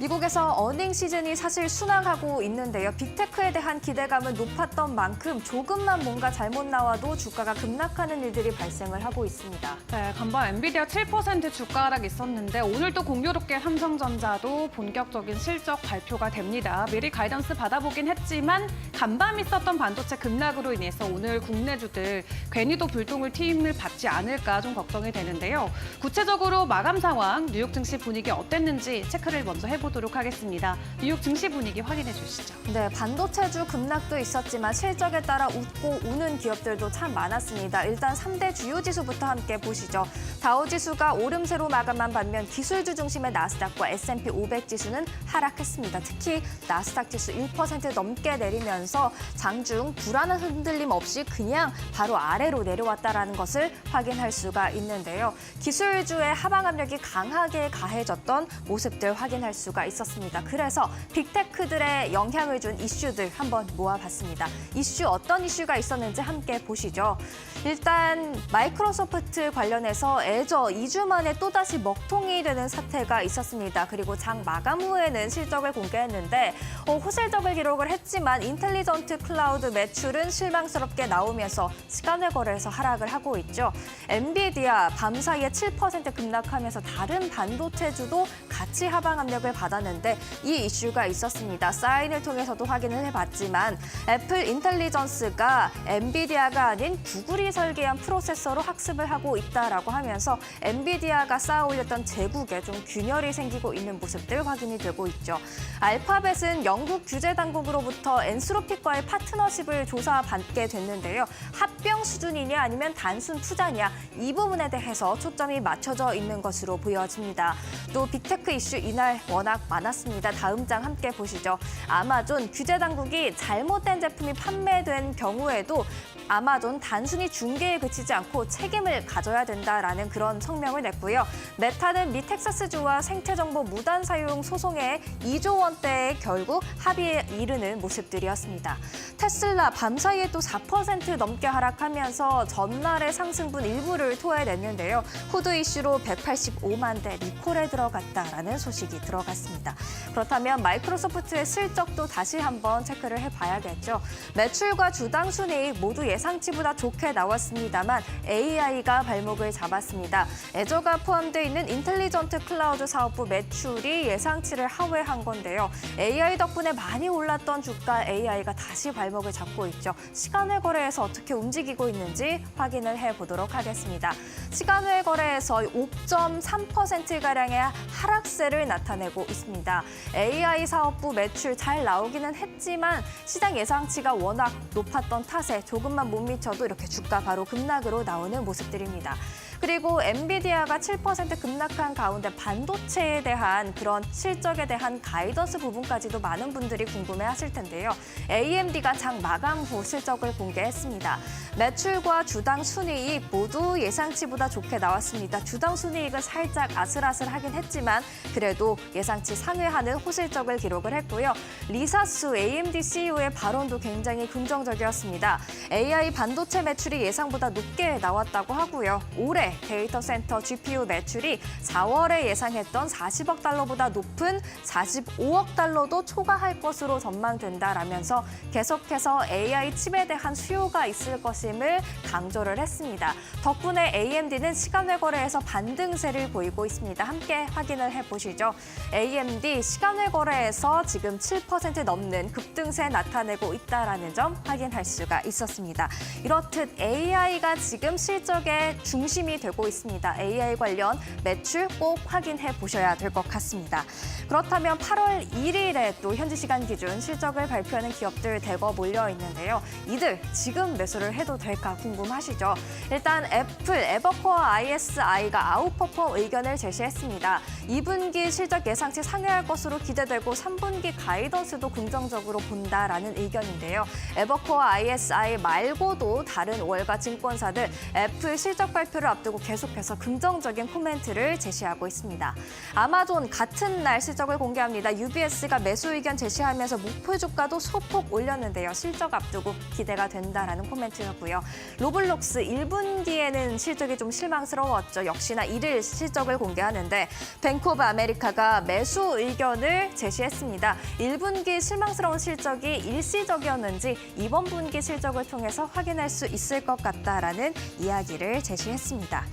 미국에서 어닝 시즌이 사실 순항하고 있는데요. 빅테크에 대한 기대감은 높았던 만큼 조금만 뭔가 잘못 나와도 주가가 급락하는 일들이 발생을 하고 있습니다. 네, 간밤 엔비디아 7% 주가 하락 있었는데 오늘 또 공교롭게 삼성전자도 본격적인 실적 발표가 됩니다. 미리 가이던스 받아보긴 했지만 간밤 있었던 반도체 급락으로 인해서 오늘 국내주들 괜히 또 불똥을 튀임을 받지 않을까 좀 걱정이 되는데요. 구체적으로 마감 상황, 뉴욕 증시 분위기 어땠는지 체크를 먼저 해보도록 하겠습니다. 뉴욕 증시 분위기 확인해 주시죠. 네, 반도체주 급락도 있었지만 실적에 따라 웃고 우는 기업들도 참 많았습니다. 일단 3대 주요 지수부터 함께 보시죠. 다우지수가 오름세로 마감한 반면 기술주 중심의 나스닥과 S&P 500 지수는 하락했습니다. 특히 나스닥 지수 1% 넘게 내리면서 장중 불안한 흔들림 없이 그냥 바로 아래로 내려왔다는 것을 확인할 수가 있는데요. 기술주의 하방 압력이 강하게 가해졌던 모습들 확인할 수가 있었습니다. 그래서 빅테크들의 영향을 준 이슈들 한번 모아봤습니다. 이슈 어떤 이슈가 있었는지 함께 보시죠. 일단 마이크로소프트 관련해서 애저 2주 만에 또다시 먹통이 되는 사태가 있었습니다. 그리고 장 마감 후에는 실적을 공개했는데 호실적을 기록을 했지만 인텔리전트 클라우드 매출은 실망스럽게 나오면서 시간외 거래에서 하락을 하고 있죠. 엔비디아 밤사이에 7% 급락하면서 다른 반도체주도 같이 하방 압력을 받았는데 이 이슈가 있었습니다. 사인을 통해서도 확인을 해봤지만 애플 인텔리전스가 엔비디아가 아닌 구글이 설계한 프로세서로 학습을 하고 있다라고 하면서 엔비디아가 쌓아 올렸던 제국에 좀 균열이 생기고 있는 모습들 확인이 되고 있죠. 알파벳은 영국 규제 당국으로부터 엔스로픽과의 파트너십을 조사받게 됐는데요. 합병 수준이냐 아니면 단순 투자냐 이 부분에 대해서 초점이 맞춰져 있는 것으로 보여집니다. 또 빅테크 이슈 이날 워낙 많았습니다. 다음 장 함께 보시죠. 아마존 규제 당국이 잘못된 제품이 판매된 경우에도 아마존 단순히 중개에 그치지 않고 책임을 가져야 된다라는 그런 성명을 냈고요. 메타는 미 텍사스주와 생체정보 무단 사용 소송에 2조 원대의 결국 합의에 이르는 모습들이었습니다. 테슬라 밤사이에 또 4% 넘게 하락하면서 전날의 상승분 일부를 토해냈는데요. 후드 이슈로 185만 대 리콜에 들어갔다라는 소식이 들어갔습니다. 그렇다면 마이크로소프트의 실적도 다시 한번 체크를 해봐야겠죠. 매출과 주당 순이익 모두 예상치보다 좋게 나왔습니다만 AI가 발목을 잡았습니다. 애저가 포함되어 있는 인텔리전트 클라우드 사업부 매출이 예상치를 하회한 건데요. AI 덕분에 많이 올랐던 주가 AI가 다시 발목을 잡고 있죠. 시간외 거래에서 어떻게 움직이고 있는지 확인을 해보도록 하겠습니다. 시간외 거래에서 5.3%가량의 하락세를 나타내고 있습니다. AI 사업부 매출 잘 나오기는 했지만 시장 예상치가 워낙 높았던 탓에 조금만 못 미쳐도 이렇게 주가 바로 급락으로 나오는 모습들입니다. 그리고 엔비디아가 7% 급락한 가운데 반도체에 대한 그런 실적에 대한 가이던스 부분까지도 많은 분들이 궁금해하실 텐데요. AMD가 장 마감 후 실적을 공개했습니다. 매출과 주당 순이익 모두 예상치보다 좋게 나왔습니다. 주당 순이익은 살짝 아슬아슬하긴 했지만 그래도 예상치 상회하는 호실적을 기록을 했고요. 리사수 AMD CEO의 발언도 굉장히 긍정적이었습니다. AI 반도체 매출이 예상보다 높게 나왔다고 하고요. 올해 데이터 센터 GPU 매출이 4월에 예상했던 40억 달러보다 높은 45억 달러도 초과할 것으로 전망된다라면서 계속해서 AI 칩에 대한 수요가 있을 것임을 강조를 했습니다. 덕분에 AMD는 시간외 거래에서 반등세를 보이고 있습니다. 함께 확인을 해보시죠. AMD 시간외 거래에서 지금 7% 넘는 급등세 나타내고 있다는 점 확인할 수가 있었습니다. 이렇듯 AI가 지금 실적의 중심이 되고 있습니다. AI 관련 매출 꼭 확인해 보셔야 될 것 같습니다. 그렇다면 8월 1일에 또 현지 시간 기준 실적을 발표하는 기업들 대거 몰려 있는데요. 이들 지금 매수를 해도 될까 궁금하시죠? 일단 애플, 에버코어 ISI가 아웃퍼폼 의견을 제시했습니다. 2분기 실적 예상치 상회할 것으로 기대되고 3분기 가이던스도 긍정적으로 본다라는 의견인데요. 에버코어 ISI 말고도 다른 월가 증권사들 애플 실적 발표를 앞두고 앞두고 계속해서 긍정적인 코멘트를 제시하고 있습니다. 아마존 같은 날 실적을 공개합니다. UBS가 매수 의견 제시하면서 목표 주가도 소폭 올렸는데요. 실적 앞두고 기대가 된다라는 코멘트였고요. 로블록스 1분기에는 실적이 좀 실망스러웠죠. 역시나 1일 실적을 공개하는데 뱅크 오브 아메리카가 매수 의견을 제시했습니다. 1분기 실망스러운 실적이 일시적이었는지 이번 분기 실적을 통해서 확인할 수 있을 것 같다라는 이야기를 제시했습니다.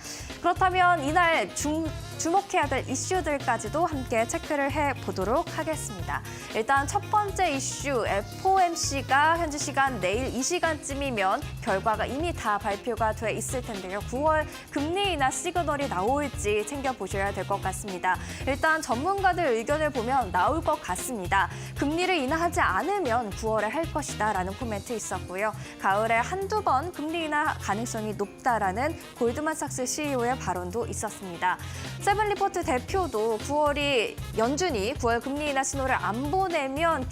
그렇다면 이날 주목해야 될 이슈들까지도 함께 체크를 해보도록 하겠습니다. 일단 첫 번째 이슈, FOMC가 현지 시간 내일 이 시간쯤이면 결과가 이미 다 발표가 돼 있을 텐데요. 9월 금리 인하 시그널이 나올지 챙겨보셔야 될 것 같습니다. 일단 전문가들 의견을 보면 나올 것 같습니다. 금리를 인하하지 않으면 9월에 할 것이다라는 코멘트 있었고요. 가을에 한두 번 금리 인하 가능성이 높다라는 골드만삭스 CEO의 발언도 있었습니다. 세븐리포트 대표도 연준이 9월 금리 인하 신호를 안 보내면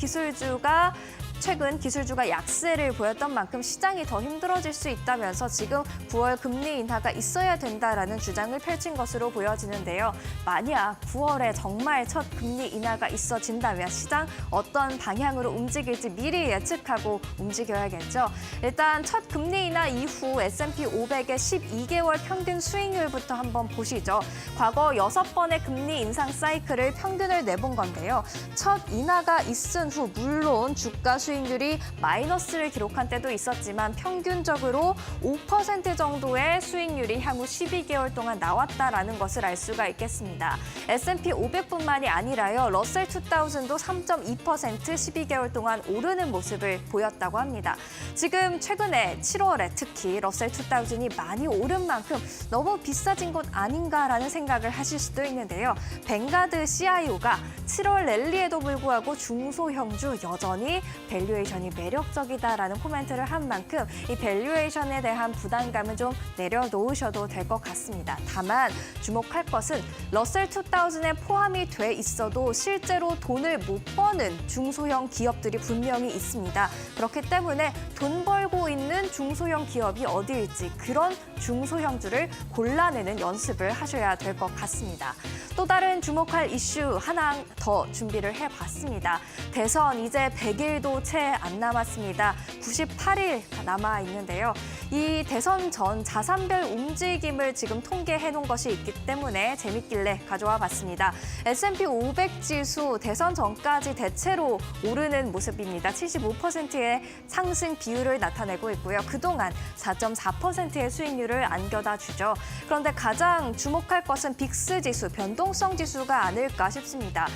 최근 기술주가 약세를 보였던 만큼 시장이 더 힘들어질 수 있다면서 지금 9월 금리 인하가 있어야 된다라는 주장을 펼친 것으로 보여지는데요. 만약 9월에 정말 첫 금리 인하가 있어진다면 시장 어떤 방향으로 움직일지 미리 예측하고 움직여야겠죠. 일단 첫 금리 인하 이후 S&P 500의 12개월 평균 수익률부터 한번 보시죠. 과거 6번의 금리 인상 사이클을 평균을 내본 건데요. 첫 인하가 있은 후 물론 주가 수익률이 마이너스를 기록한 때도 있었지만 평균적으로 5% 정도의 수익률이 향후 12개월 동안 나왔다라는 것을 알 수가 있겠습니다. S&P 500뿐만이 아니라요. 러셀 2000도 3.2% 12개월 동안 오르는 모습을 보였다고 합니다. 지금 최근에 7월에 특히 러셀 2000이 많이 오른 만큼 너무 비싸진 것 아닌가라는 생각을 하실 수도 있는데요. 벵가드 CIO가 7월 랠리에도 불구하고 중소형주 여전히 밸류에이션이 매력적이다라는 코멘트를 한 만큼 이 밸류에이션에 대한 부담감은 좀 내려놓으셔도 될 것 같습니다. 다만 주목할 것은 러셀 2000에 포함이 돼 있어도 실제로 돈을 못 버는 중소형 기업들이 분명히 있습니다. 그렇기 때문에 돈 벌고 있는 중소형 기업이 어디일지 그런 중소형주를 골라내는 연습을 하셔야 될 것 같습니다. 또 다른 주목할 이슈 하나 더 준비를 해봤습니다. 대선 이제 100일도 채 안 남았습니다. 98일 남아 있는데요. 이 대선 전 자산별 움직임을 지금 통계해 놓은 것이 있기 때문에 재밌길래 가져와 봤습니다. S&P 500 지수 대선 전까지 대체로 오르는 모습입니다. 75%의 상승 비율을 나타내고 있고요. 그동안 4.4%의 수익률을 안겨다 주죠. 그런데 가장 주목할 것은 빅스 지수, 변동성 지수가 아닐까 싶습니다.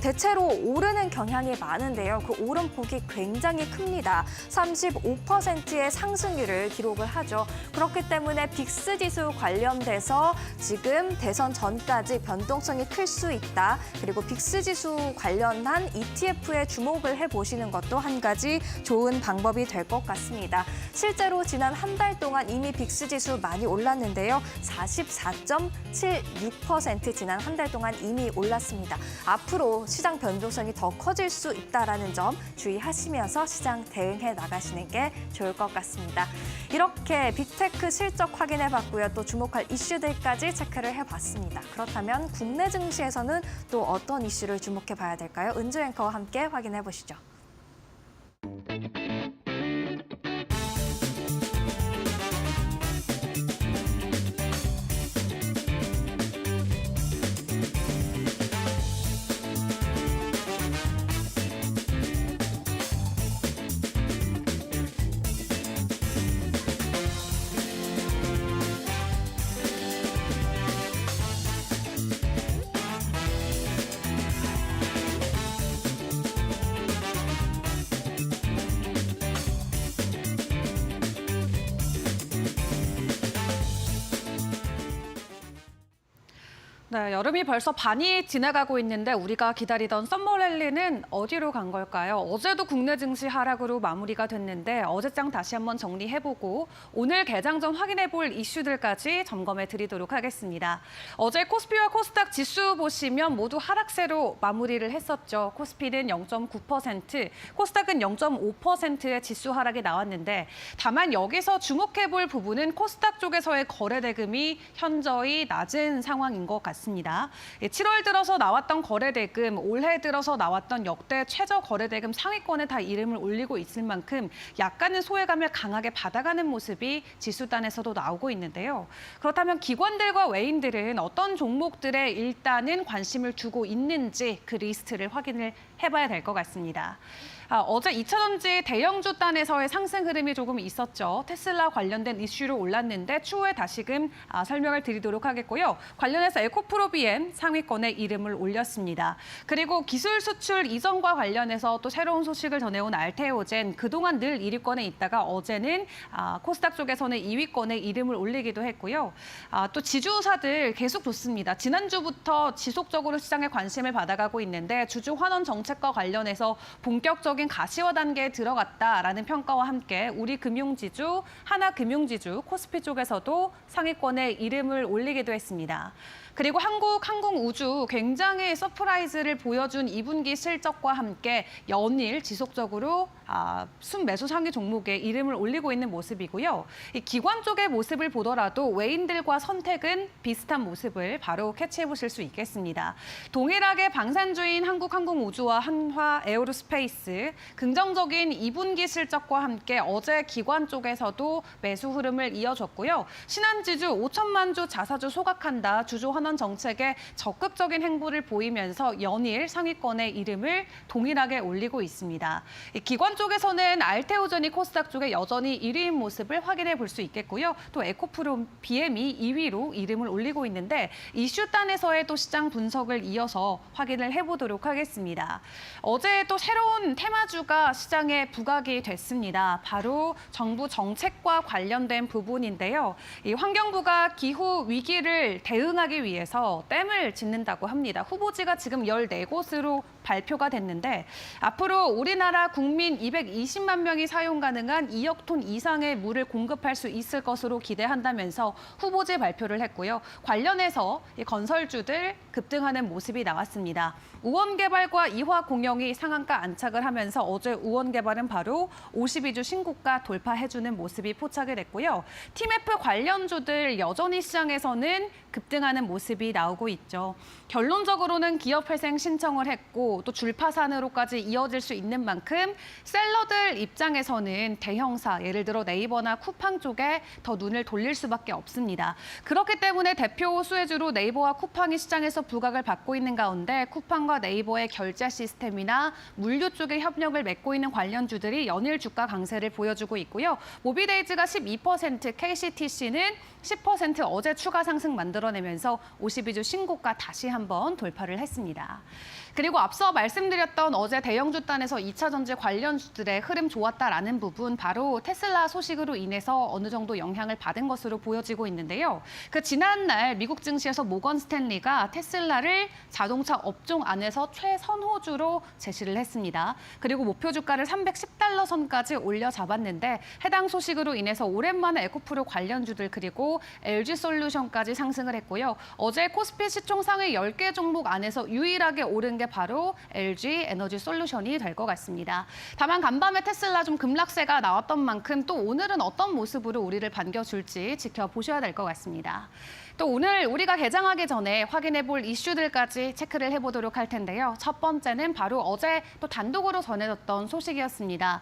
대체로 오르는 경향이 많은데요. 그 오름폭이 굉장히 큽니다. 35%의 상승률을 기록을 하죠. 그렇기 때문에 빅스 지수 관련돼서 지금 대선 전까지 변동성이 클 수 있다. 그리고 빅스 지수 관련한 ETF에 주목을 해보시는 것도 한 가지 좋은 방법이 될 것 같습니다. 실제로 지난 한 달 동안 이미 빅스 지수 많이 올랐는데요. 44.76% 지난 한 달 동안 이미 올랐습니다. 앞으로 시장 변동성이 더 커질 수 있다는 점 주의하시면서 시장 대응해 나가시는 게 좋을 것 같습니다. 이렇게 빅테크 실적 확인해봤고요. 또 주목할 이슈들까지 체크를 해봤습니다. 그렇다면 국내 증시에서는 또 어떤 이슈를 주목해봐야 될까요? 은주 앵커와 함께 확인해보시죠. 네, 여름이 벌써 반이 지나가고 있는데 우리가 기다리던 썸머 랠리는 어디로 간 걸까요? 어제도 국내 증시 하락으로 마무리가 됐는데 어제장 다시 한번 정리해보고 오늘 개장 전 확인해볼 이슈들까지 점검해 드리도록 하겠습니다. 어제 코스피와 코스닥 지수 보시면 모두 하락세로 마무리를 했었죠. 코스피는 0.9%, 코스닥은 0.5%의 지수 하락이 나왔는데 다만 여기서 주목해볼 부분은 코스닥 쪽에서의 거래 대금이 현저히 낮은 상황인 것 같습니다. 7월 들어서 나왔던 거래 대금, 올해 들어서 나왔던 역대 최저 거래 대금 상위권에 다 이름을 올리고 있을 만큼 약간은 소외감을 강하게 받아가는 모습이 지수단에서도 나오고 있는데요. 그렇다면 기관들과 외인들은 어떤 종목들에 일단은 관심을 두고 있는지 그 리스트를 확인을 해봐야 될 것 같습니다. 어제 2차전지 대형주 단에서의 상승 흐름이 조금 있었죠. 테슬라 관련된 이슈로 올랐는데 추후에 다시금 설명을 드리도록 하겠고요. 관련해서 에코프로비엠 상위권에 이름을 올렸습니다. 그리고 기술 수출 이전과 관련해서 또 새로운 소식을 전해온 알테오젠 그동안 늘 1위권에 있다가 어제는 코스닥 쪽에서는 2위권에 이름을 올리기도 했고요. 또 지주사들 계속 좋습니다. 지난주부터 지속적으로 시장에 관심을 받아가고 있는데 주주 환원 정책과 관련해서 본격적인 가시화 단계에 들어갔다라는 평가와 함께 우리 금융지주, 하나금융지주, 코스피 쪽에서도 상위권에 이름을 올리기도 했습니다. 그리고 한국항공우주 굉장히 서프라이즈를 보여준 2분기 실적과 함께 연일 지속적으로 순매수 상위 종목에 이름을 올리고 있는 모습이고요. 이 기관 쪽의 모습을 보더라도 외인들과 선택은 비슷한 모습을 바로 캐치해 보실 수 있겠습니다. 동일하게 방산주인 한국항공우주와 한화 에어로스페이스 긍정적인 2분기 실적과 함께 어제 기관 쪽에서도 매수 흐름을 이어줬고요. 신한지주 5천만 주 자사주 소각한다 주주 환원 정책에 적극적인 행보를 보이면서 연일 상위권의 이름을 동일하게 올리고 있습니다. 기관 쪽에서는 알테오젠이 코스닥 쪽에 여전히 1위인 모습을 확인해 볼 수 있겠고요. 또 에코프로 BM이 2위로 이름을 올리고 있는데 이슈단에서의 또 시장 분석을 이어서 확인을 해보도록 하겠습니다. 어제 또 새로운 테마주가 시장에 부각이 됐습니다. 바로 정부 정책과 관련된 부분인데요. 이 환경부가 기후 위기를 대응하기 위해서 댐을 짓는다고 합니다. 후보지가 지금 14곳으로 발표가 됐는데 앞으로 우리나라 국민 220만 명이 사용 가능한 2억 톤 이상의 물을 공급할 수 있을 것으로 기대한다면서 후보지 발표를 했고요. 관련해서 이 건설주들 급등하는 모습이 나왔습니다. 우원개발과 이화공영이 상한가 안착을 하면서 어제 우원개발은 바로 52주 신고가 돌파해주는 모습이 포착이 됐고요. TMF 관련주들 여전히 시장에서는 급등하는 모습이 나오고 있죠. 결론적으로는 기업회생 신청을 했고 또 줄파산으로까지 이어질 수 있는 만큼 셀러들 입장에서는 대형사, 예를 들어 네이버나 쿠팡 쪽에 더 눈을 돌릴 수밖에 없습니다. 그렇기 때문에 대표 수혜주로 네이버와 쿠팡이 시장에서 부각을 받고 있는 가운데 쿠팡과 네이버의 결제 시스템이나 물류 쪽의 협력을 맺고 있는 관련주들이 연일 주가 강세를 보여주고 있고요. 모비데이즈가 12%, KCTC는 10% 어제 추가 상승 만들어내면서 52주 신고가 다시 한번 돌파를 했습니다. 그리고 앞서 말씀드렸던 어제 대형주 단에서 2차전지 관련주들의 흐름 좋았다라는 부분 바로 테슬라 소식으로 인해서 어느 정도 영향을 받은 것으로 보여지고 있는데요. 그 지난날 미국 증시에서 모건 스탠리가 테슬라를 자동차 업종 안에서 최선호주로 제시를 했습니다. 그리고 목표 주가를 310달러 선까지 올려 잡았는데 해당 소식으로 인해서 오랜만에 에코프로 관련주들 그리고 LG솔루션까지 상승을 했고요. 어제 코스피 시총 상위 10개 종목 안에서 유일하게 오른 게 바로 LG 에너지 솔루션이 될 것 같습니다. 다만 간밤에 테슬라 좀 급락세가 나왔던 만큼 또 오늘은 어떤 모습으로 우리를 반겨줄지 지켜보셔야 될 것 같습니다. 또 오늘 우리가 개장하기 전에 확인해볼 이슈들까지 체크를 해보도록 할 텐데요. 첫 번째는 바로 어제 또 단독으로 전해졌던 소식이었습니다.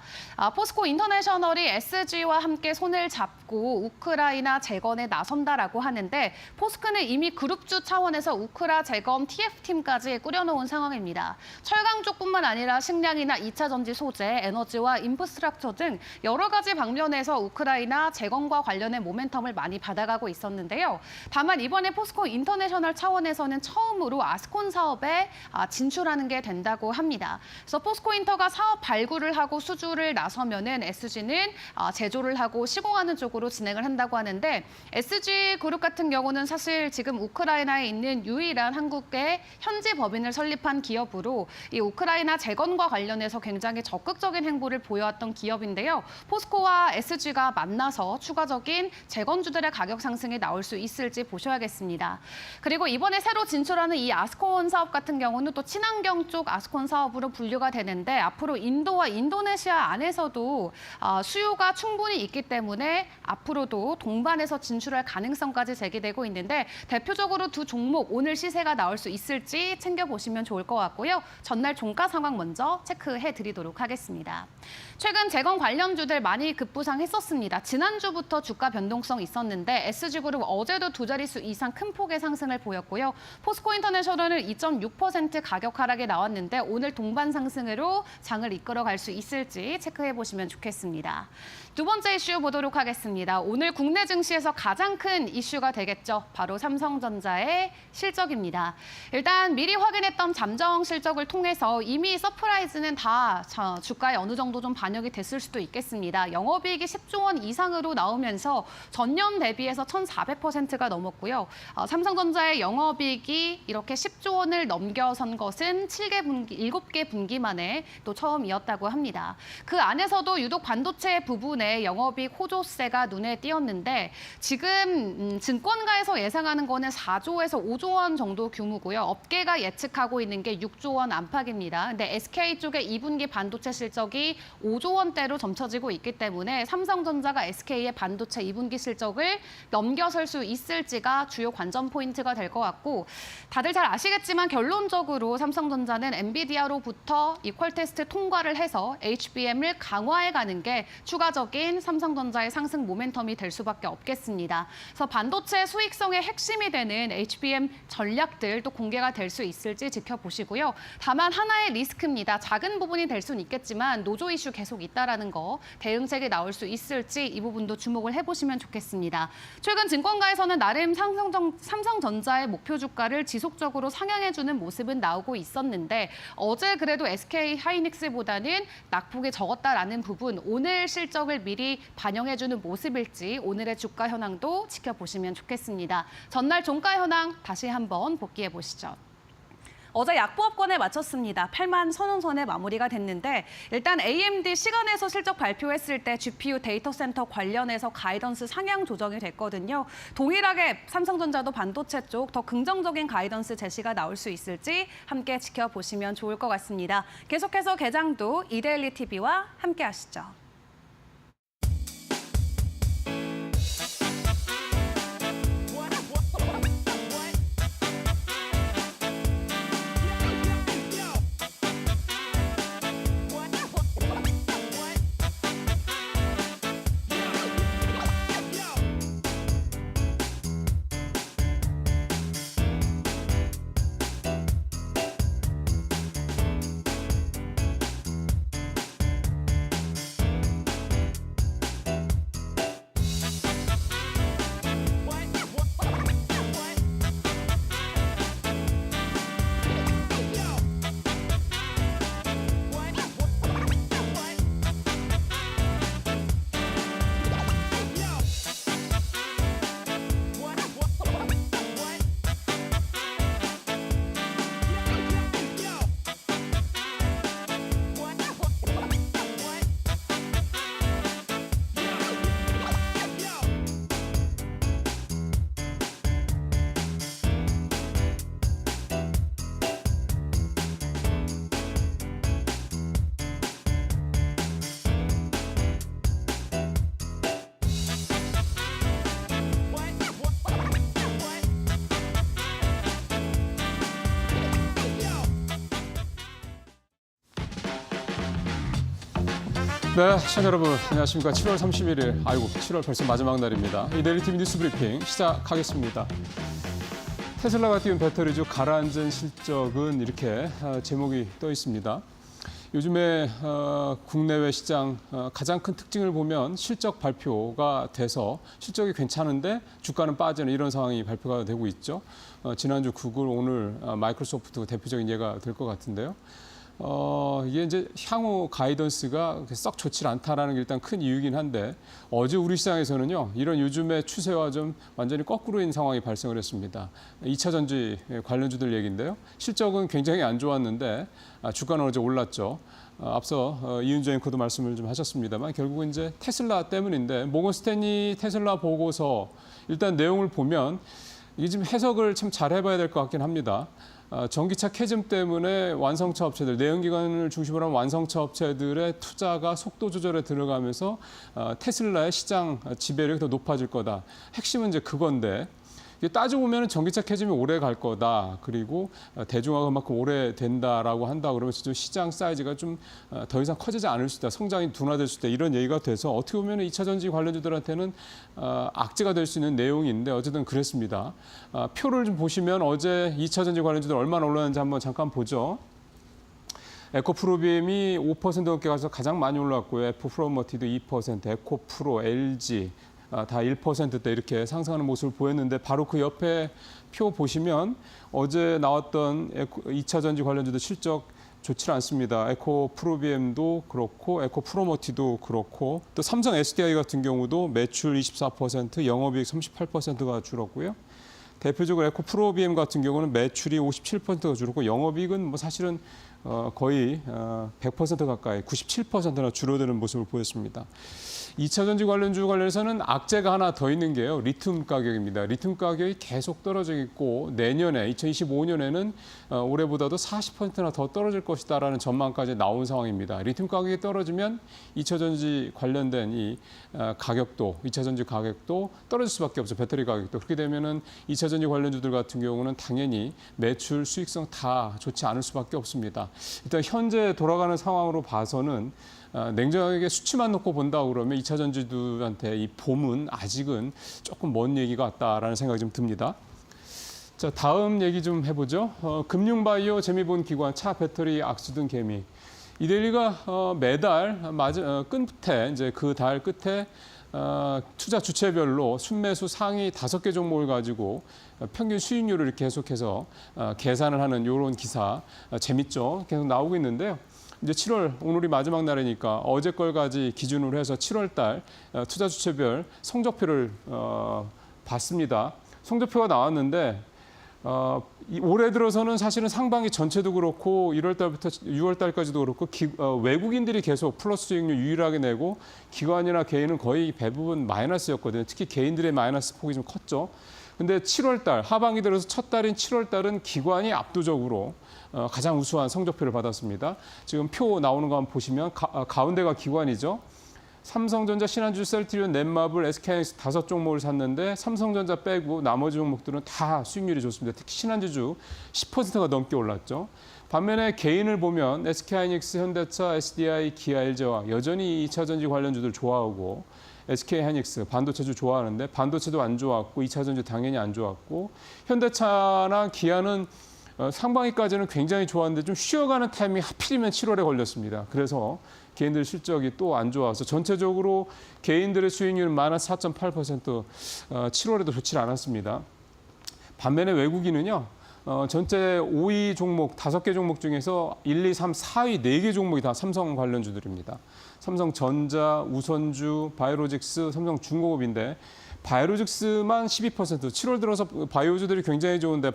포스코 인터내셔널이 SG와 함께 손을 잡고 우크라이나 재건에 나선다라고 하는데 포스코는 이미 그룹주 차원에서 우크라 재건 TF팀까지 꾸려놓은 상황입니다. 철강 쪽뿐만 아니라 식량이나 2차 전지 소재, 에너지와 인프스트럭처 등 여러 가지 방면에서 우크라이나 재건과 관련된 모멘텀을 많이 받아가고 있었는데요. 다만 다만 이번에 포스코 인터내셔널 차원에서는 처음으로 아스콘 사업에 진출하는 게 된다고 합니다. 그래서 포스코인터가 사업 발굴을 하고 수주를 나서면은 SG는 제조를 하고 시공하는 쪽으로 진행을 한다고 하는데 SG그룹 같은 경우는 사실 지금 우크라이나에 있는 유일한 한국의 현지 법인을 설립한 기업으로 이 우크라이나 재건과 관련해서 굉장히 적극적인 행보를 보여왔던 기업인데요. 포스코와 SG가 만나서 추가적인 재건주들의 가격 상승이 나올 수 있을지 보셔야겠습니다. 그리고 이번에 새로 진출하는 이 아스콘 사업 같은 경우는 또 친환경 쪽 아스콘 사업으로 분류가 되는데 앞으로 인도와 인도네시아 안에서도 수요가 충분히 있기 때문에 앞으로도 동반해서 진출할 가능성까지 제기되고 있는데 대표적으로 두 종목 오늘 시세가 나올 수 있을지 챙겨보시면 좋을 것 같고요. 전날 종가 상황 먼저 체크해드리도록 하겠습니다. 최근 재건 관련주들 많이 급부상했었습니다. 지난주부터 주가 변동성 있었는데 SG그룹 어제도 두 자릿수 이상 큰 폭의 상승을 보였고요. 포스코인터내셔널은 2.6% 가격 하락이 나왔는데 오늘 동반 상승으로 장을 이끌어갈 수 있을지 체크해보시면 좋겠습니다. 두 번째 이슈 보도록 하겠습니다. 오늘 국내 증시에서 가장 큰 이슈가 되겠죠. 바로 삼성전자의 실적입니다. 일단 미리 확인했던 잠정 실적을 통해서 이미 서프라이즈는 다 주가에 어느 정도 좀 반영이 됐을 수도 있겠습니다. 영업이익이 10조 원 이상으로 나오면서 전년 대비해서 1,400%가 넘었고요. 삼성전자의 영업이익이 이렇게 10조 원을 넘겨선 것은 7개 분기 만에 또 처음이었다고 합니다. 그 안에서도 유독 반도체 부분에 영업이익 호조세가 눈에 띄었는데 지금 증권가에서 예상하는 거는 4조에서 5조 원 정도 규모고요. 업계가 예측하고 있는 게 6조 원 안팎입니다. 근데 SK 쪽의 2분기 반도체 실적이 5조 원대로 점쳐지고 있기 때문에 삼성전자가 SK의 반도체 2분기 실적을 넘겨설 수 있을지가 주요 관전 포인트가 될 것 같고 다들 잘 아시겠지만 결론적으로 삼성전자는 엔비디아로부터 이퀄 테스트 통과를 해서 HBM을 강화해가는 게 추가적인 삼성전자의 상승 모멘텀이 될 수밖에 없겠습니다. 그래서 반도체 수익성의 핵심이 되는 HBM 전략들 또 공개가 될 수 있을지 지켜보시고요. 다만 하나의 리스크입니다. 작은 부분이 될 수는 있겠지만 노조 이슈 계속 있다라는 거 대응책이 나올 수 있을지 이 부분도 주목을 해보시면 좋겠습니다. 최근 증권가에서는 나름 삼성전자의 목표 주가를 지속적으로 상향해주는 모습은 나오고 있었는데 어제 그래도 SK 하이닉스보다는 낙폭이 적었다라는 부분 오늘 실적을 미리 반영해주는 모습일지 오늘의 주가 현황도 지켜보시면 좋겠습니다. 전날 종가 현황 다시 한번 복귀해 보시죠. 어제 약보합권에 마쳤습니다. 8만 선원 선에 마무리가 됐는데 일단 AMD 시간에서 실적 발표했을 때 GPU 데이터 센터 관련해서 가이던스 상향 조정이 됐거든요. 동일하게 삼성전자도 반도체 쪽 더 긍정적인 가이던스 제시가 나올 수 있을지 함께 지켜보시면 좋을 것 같습니다. 계속해서 개장도 이데일리 TV와 함께 하시죠. 네, 시청자 여러분 안녕하십니까. 7월 31일, 아이고 7월 벌써 마지막 날입니다. 이데일리 TV 뉴스 브리핑 시작하겠습니다. 테슬라가 띄운 배터리주 가라앉은 실적은 이렇게 제목이 떠 있습니다. 요즘에 국내외 시장 가장 큰 특징을 보면 실적 발표가 돼서 실적이 괜찮은데 주가는 빠지는 이런 상황이 발표가 되고 있죠. 지난주 구글, 오늘 마이크로소프트가 대표적인 예가 될 것 같은데요. 이게 이제 향후 가이던스가 썩 좋지 않다라는 게 일단 큰 이유이긴 한데 어제 우리 시장에서는요 이런 요즘의 추세와 좀 완전히 거꾸로인 상황이 발생을 했습니다. 2차 전지 관련주들 얘기인데요. 실적은 굉장히 안 좋았는데 주가는 어제 올랐죠. 앞서 이은주 앵커도 말씀을 좀 하셨습니다만 결국은 이제 테슬라 때문인데 모건 스탠리 테슬라 보고서 일단 내용을 보면 이게 지금 해석을 참 잘 해봐야 될 것 같긴 합니다. 전기차 캐즘 때문에 완성차 업체들, 내연기관을 중심으로 한 완성차 업체들의 투자가 속도 조절에 들어가면서 테슬라의 시장 지배력이 더 높아질 거다. 핵심은 이제 그건데 따지고 보면 전기차 캐즘이 오래 갈 거다. 그리고 대중화가 그만큼 오래 된다라고 한다. 그러면 진짜 시장 사이즈가 좀 더 이상 커지지 않을 수 있다. 성장이 둔화될 수 있다. 이런 얘기가 돼서 어떻게 보면 2차 전지 관련주들한테는 악재가 될 수 있는 내용인데 어쨌든 그랬습니다. 표를 좀 보시면 어제 2차 전지 관련주들 얼마나 올랐는지 한번 잠깐 보죠. 에코프로비엠이 5% 넘게 가서 가장 많이 올랐고요. 에코프로머티도 2%, 에코프로, LG 다 1%대 이렇게 상승하는 모습을 보였는데 바로 그 옆에 표 보시면 어제 나왔던 2차 전지 관련주도 실적 좋지 않습니다. 에코프로비엠도 그렇고 에코프로머티도 그렇고 또 삼성 SDI 같은 경우도 매출 24%, 영업이익 38%가 줄었고요. 대표적으로 에코프로비엠 같은 경우는 매출이 57%가 줄었고 영업이익은 뭐 사실은 거의 100% 가까이 97%나 줄어드는 모습을 보였습니다. 2차 전지 관련주 관련해서는 악재가 하나 더 있는 게요. 리튬 가격입니다. 리튬 가격이 계속 떨어지고 있고 내년에 2025년에는 올해보다도 40%나 더 떨어질 것이다라는 전망까지 나온 상황입니다. 리튬 가격이 떨어지면 2차 전지 관련된 이 가격도 2차 전지 가격도 떨어질 수밖에 없죠. 배터리 가격도. 그렇게 되면은 2차 전지 관련주들 같은 경우는 당연히 매출 수익성 다 좋지 않을 수밖에 없습니다. 일단 현재 돌아가는 상황으로 봐서는 냉정하게 수치만 놓고 본다 그러면 2차 전지들한테 이 봄은 아직은 조금 먼 얘기 같다라는 생각이 좀 듭니다. 자, 다음 얘기 좀 해보죠. 금융바이오, 재미본 기관, 차, 배터리, 악수 등 개미. 이데일리가 매달 끝에 이제 그 달 끝에 투자 주체별로 순매수 상위 5개 종목을 가지고 평균 수익률을 계속해서 계산을 하는 이런 기사 재밌죠. 계속 나오고 있는데요. 이제 7월 오늘이 마지막 날이니까 어제 걸까지 기준으로 해서 7월 달 투자 주체별 성적표를 봤습니다. 성적표가 나왔는데 올해 들어서는 사실은 상반기 전체도 그렇고 1월 달부터 6월 달까지도 그렇고 외국인들이 계속 플러스 수익률 유일하게 내고 기관이나 개인은 거의 대부분 마이너스였거든요. 특히 개인들의 마이너스 폭이 좀 컸죠. 근데 7월 달 하반기 들어서 첫 달인 7월 달은 기관이 압도적으로 가장 우수한 성적표를 받았습니다. 지금 표 나오는 거 한번 보시면 가운데가 기관이죠. 삼성전자, 신한주, 셀트리온, 넷마블, SK하이닉스 5종목을 샀는데 삼성전자 빼고 나머지 종목들은 다 수익률이 좋습니다. 특히 신한주주 10%가 넘게 올랐죠. 반면에 개인을 보면 SK하이닉스, 현대차, SDI, 기아, LG와 여전히 2차 전지 관련주들 좋아하고 SK하이닉스 반도체주 좋아하는데 반도체도 안 좋았고 2차 전지 당연히 안 좋았고 현대차나 기아는 상반기까지는 굉장히 좋았는데 좀 쉬어가는 타이밍이 하필이면 7월에 걸렸습니다. 그래서 개인들 실적이 또 안 좋아서 전체적으로 개인들의 수익률은 마이너스 4.8%, 7월에도 좋지 않았습니다. 반면에 외국인은요. 전체 5위 종목, 5개 종목 중에서 1, 2, 3, 4위 4개 종목이 다 삼성 관련주들입니다. 삼성전자, 우선주, 바이오로직스, 삼성중공업인데 바이오로직스만 12%, 7월 들어서 바이오주들이 굉장히 좋은데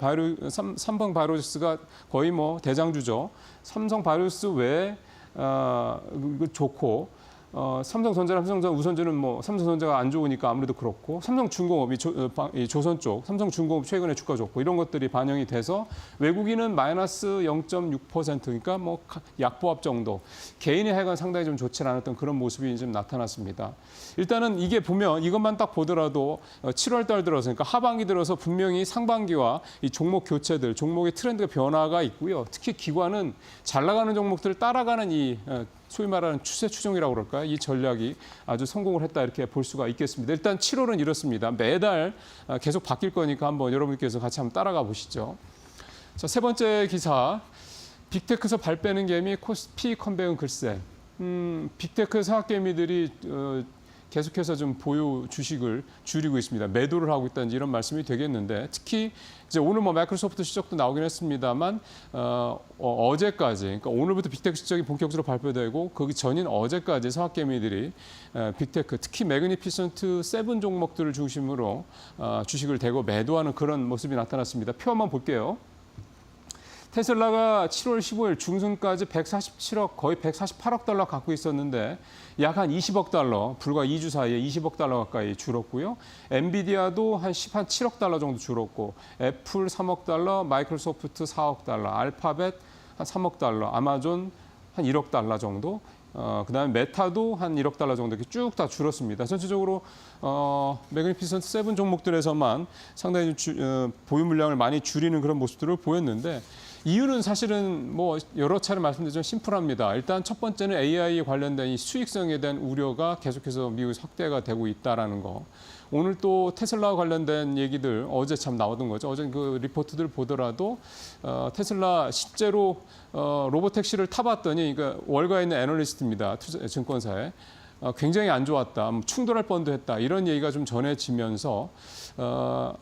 삼성 바이오로직스가 거의 뭐 대장주죠. 삼성 바이오로직스 외에 좋고 삼성전자랑 삼성전자 우선주는 뭐 삼성전자가 안 좋으니까 아무래도 그렇고 삼성중공업이 조선 쪽 삼성중공업 최근에 주가 좋고 이런 것들이 반영이 돼서 외국인은 마이너스 0.6% 그러니까 뭐 약보합 정도 개인의 하여간 상당히 좀 좋지 않았던 그런 모습이 좀 나타났습니다. 일단은 이게 보면 이것만 딱 보더라도 7월 달 들어서 그러니까 하반기 들어서 분명히 상반기와 이 종목 교체들 종목의 트렌드가 변화가 있고요. 특히 기관은 잘 나가는 종목들을 따라가는 이 소위 말하는 추세 추종이라고 그럴까요? 이 전략이 아주 성공을 했다 이렇게 볼 수가 있겠습니다. 일단 7월은 이렇습니다. 매달 계속 바뀔 거니까 한번 여러분께서 같이 한번 따라가 보시죠. 자, 세 번째 기사. 빅테크에서 발 빼는 개미 코스피 컴백은 글쎄. 빅테크 상학개미들이 계속해서 좀 보유 주식을 줄이고 있습니다. 매도를 하고 있다든지 이런 말씀이 되겠는데 특히 이제 오늘 뭐 마이크로소프트 실적도 나오긴 했습니다만 어제까지 그러니까 오늘부터 빅테크 실적이 본격적으로 발표되고 그 전인 어제까지 상학개미들이 빅테크 특히 매그니피선트 7 종목들을 중심으로 주식을 대고 매도하는 그런 모습이 나타났습니다. 표 한번 볼게요. 테슬라가 7월 15일 중순까지 147억, 거의 148억 달러 갖고 있었는데 약 한 20억 달러, 불과 2주 사이에 20억 달러 가까이 줄었고요. 엔비디아도 한 7억 달러 정도 줄었고 애플 3억 달러, 마이크로소프트 4억 달러, 알파벳 한 3억 달러, 아마존 한 1억 달러 정도, 그다음에 메타도 한 1억 달러 정도 이렇게 쭉 다 줄었습니다. 전체적으로 매그니피선트 7 종목들에서만 상당히 보유 물량을 많이 줄이는 그런 모습들을 보였는데 이유는 사실은 뭐 여러 차례 말씀드렸지만 심플합니다. 일단 첫 번째는 AI에 관련된 이 수익성에 대한 우려가 계속해서 미국에서 확대가 되고 있다라는 거. 오늘 또 테슬라와 관련된 얘기들 어제 참 나오던 거죠. 어제 그 리포트들 보더라도 테슬라 실제로 로보택시를 타봤더니 그러니까 월가에 있는 애널리스트입니다. 증권사에. 굉장히 안 좋았다, 충돌할 뻔도 했다 이런 얘기가 좀 전해지면서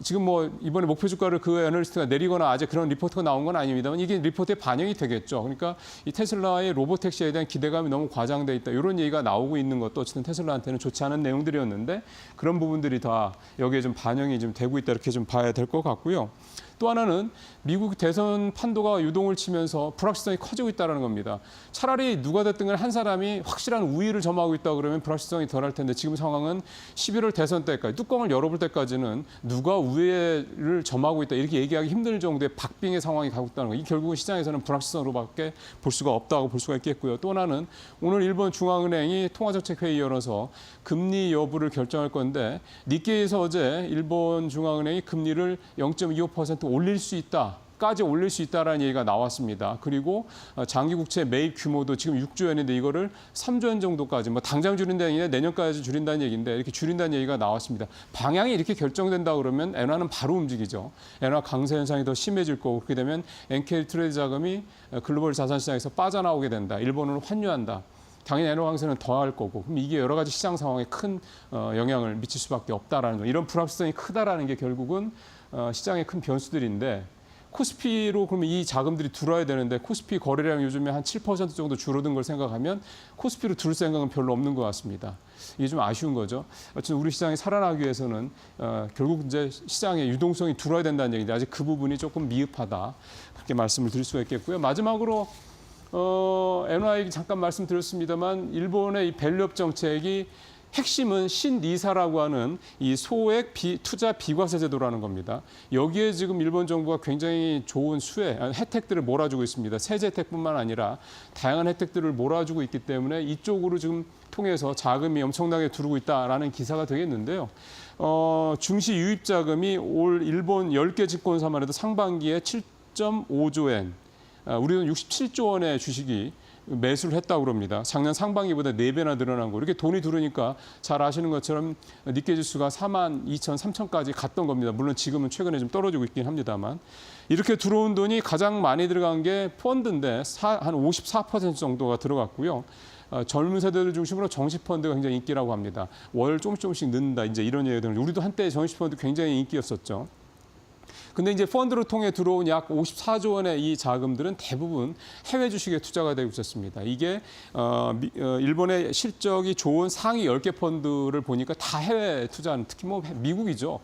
지금 뭐 이번에 목표 주가를 그 애널리스트가 내리거나 아직 그런 리포트가 나온 건 아닙니다만 이게 리포트에 반영이 되겠죠. 그러니까 이 테슬라의 로보택시에 대한 기대감이 너무 과장돼 있다 이런 얘기가 나오고 있는 것도 어쨌든 테슬라한테는 좋지 않은 내용들이었는데 그런 부분들이 다 여기에 좀 반영이 좀 되고 있다 이렇게 좀 봐야 될 것 같고요. 또 하나는 미국 대선 판도가 유동을 치면서 불확실성이 커지고 있다는 겁니다. 차라리 누가 됐든 간에 한 사람이 확실한 우위를 점하고 있다 그러면 불확실성이 덜할 텐데 지금 상황은 11월 대선 때까지 뚜껑을 열어볼 때까지는 누가 우위를 점하고 있다 이렇게 얘기하기 힘들 정도의 박빙의 상황이 가고 있다는 거. 이 결국은 시장에서는 불확실성으로밖에 볼 수가 없다고 볼 수가 있겠고요. 또 하나는 오늘 일본 중앙은행이 통화정책회의 열어서 금리 여부를 결정할 건데 니케이에서 어제 일본 중앙은행이 금리를 0.25% 올릴 수 있다까지 올릴 수 있다라는 얘기가 나왔습니다. 그리고 장기 국채 매입 규모도 지금 6조 원인데 이거를 3조 원 정도까지 뭐 당장 줄인다는 얘기냐 내년까지 줄인다는 얘기인데 이렇게 줄인다는 얘기가 나왔습니다. 방향이 이렇게 결정된다 그러면 엔화는 바로 움직이죠. 엔화 강세 현상이 더 심해질 거고 그렇게 되면 엔케이 트레이드 자금이 글로벌 자산 시장에서 빠져나오게 된다. 일본으로 환류한다. 당연히 엔화 강세는 더할 거고 그럼 이게 여러 가지 시장 상황에 큰 영향을 미칠 수밖에 없다라는 거. 이런 불확실성이 크다라는 게 결국은 시장의 큰 변수들인데 코스피로 그러면 이 자금들이 들어와야 되는데 코스피 거래량 요즘에 한 7% 정도 줄어든 걸 생각하면 코스피로 둘 생각은 별로 없는 것 같습니다. 이게 좀 아쉬운 거죠. 어쨌든 우리 시장이 살아나기 위해서는 결국 이제 시장의 유동성이 들어와야 된다는 얘기인데 아직 그 부분이 조금 미흡하다. 그렇게 말씀을 드릴 수가 있겠고요. 마지막으로 엔화 얘기 잠깐 말씀드렸습니다만 일본의 이 밸류업 정책이 핵심은 신니사라고 하는 이 소액 투자 비과세 제도라는 겁니다. 여기에 지금 일본 정부가 굉장히 좋은 혜택들을 몰아주고 있습니다. 세제 혜택뿐만 아니라 다양한 혜택들을 몰아주고 있기 때문에 이쪽으로 지금 통해서 자금이 엄청나게 들어오고 있다라는 기사가 되겠는데요. 증시 유입 자금이 올 일본 10개 증권사만 해도 상반기에 7.5조 엔, 우리는 67조 원의 주식이 매수를 했다고 그럽니다. 작년 상반기보다 4배나 늘어난 거. 이렇게 돈이 들어오니까 잘 아시는 것처럼 니케이 지수가 42,000, 3,000까지 갔던 겁니다. 물론 지금은 최근에 좀 떨어지고 있긴 합니다만. 이렇게 들어온 돈이 가장 많이 들어간 게 펀드인데 한 54% 정도가 들어갔고요. 젊은 세대들 중심으로 정시펀드가 굉장히 인기라고 합니다. 월 조금씩 는다. 이제 이런 얘기들. 우리도 한때 정시펀드 굉장히 인기였었죠. 근데 이제 펀드를 통해 들어온 약 54조 원의 이 자금들은 대부분 해외 주식에 투자가 되고 있었습니다. 이게 일본의 실적이 좋은 상위 10개 펀드를 보니까 다 해외 투자하는 특히 뭐 미국이죠.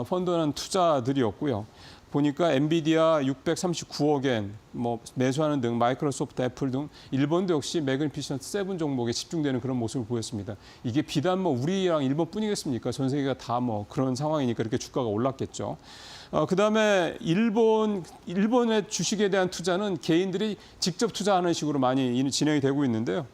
펀드는 투자들이었고요. 보니까 엔비디아 639억 엔 뭐 매수하는 등 마이크로소프트, 애플 등 일본도 역시 매그니피션트 7 종목에 집중되는 그런 모습을 보였습니다. 이게 비단 뭐 우리랑 일본뿐이겠습니까? 전 세계가 다 뭐 그런 상황이니까 이렇게 주가가 올랐겠죠. 그다음에 일본의 주식에 대한 투자는 개인들이 직접 투자하는 식으로 많이 진행이 되고 있는데요.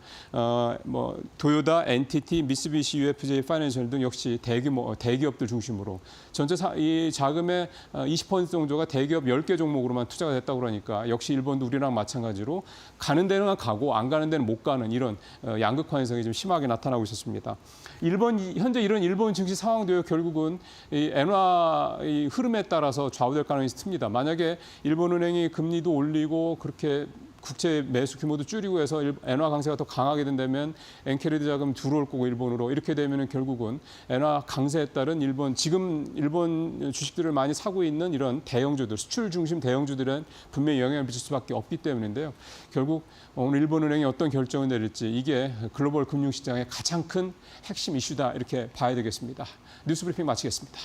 뭐 도요타, NTT, 미쓰비시 UFJ 파이낸셜 등 역시 대기업들 중심으로 전체 이 자금의 20% 정도가 대기업 10개 종목으로만 투자가 됐다고 그러니까 역시 일본도 우리랑 마찬가지로 가는 데는 가고 안 가는 데는 못 가는 이런 양극화 현상이 좀 심하게 나타나고 있었습니다. 현재 이런 일본 증시 상황도요 결국은 이 엔화 흐름에 따라서 좌우될 가능성이 큽니다. 만약에 일본은행이 금리도 올리고 그렇게 국채 매수 규모도 줄이고 해서 엔화 강세가 더 강하게 된다면 엔캐리드 자금 들어올 거고 일본으로 이렇게 되면은 결국은 엔화 강세에 따른 지금 일본 주식들을 많이 사고 있는 이런 대형주들, 수출 중심 대형주들은 분명히 영향을 미칠 수밖에 없기 때문인데요. 결국 오늘 일본은행이 어떤 결정을 내릴지 이게 글로벌 금융시장의 가장 큰 핵심 이슈다 이렇게 봐야 되겠습니다. 뉴스브리핑 마치겠습니다.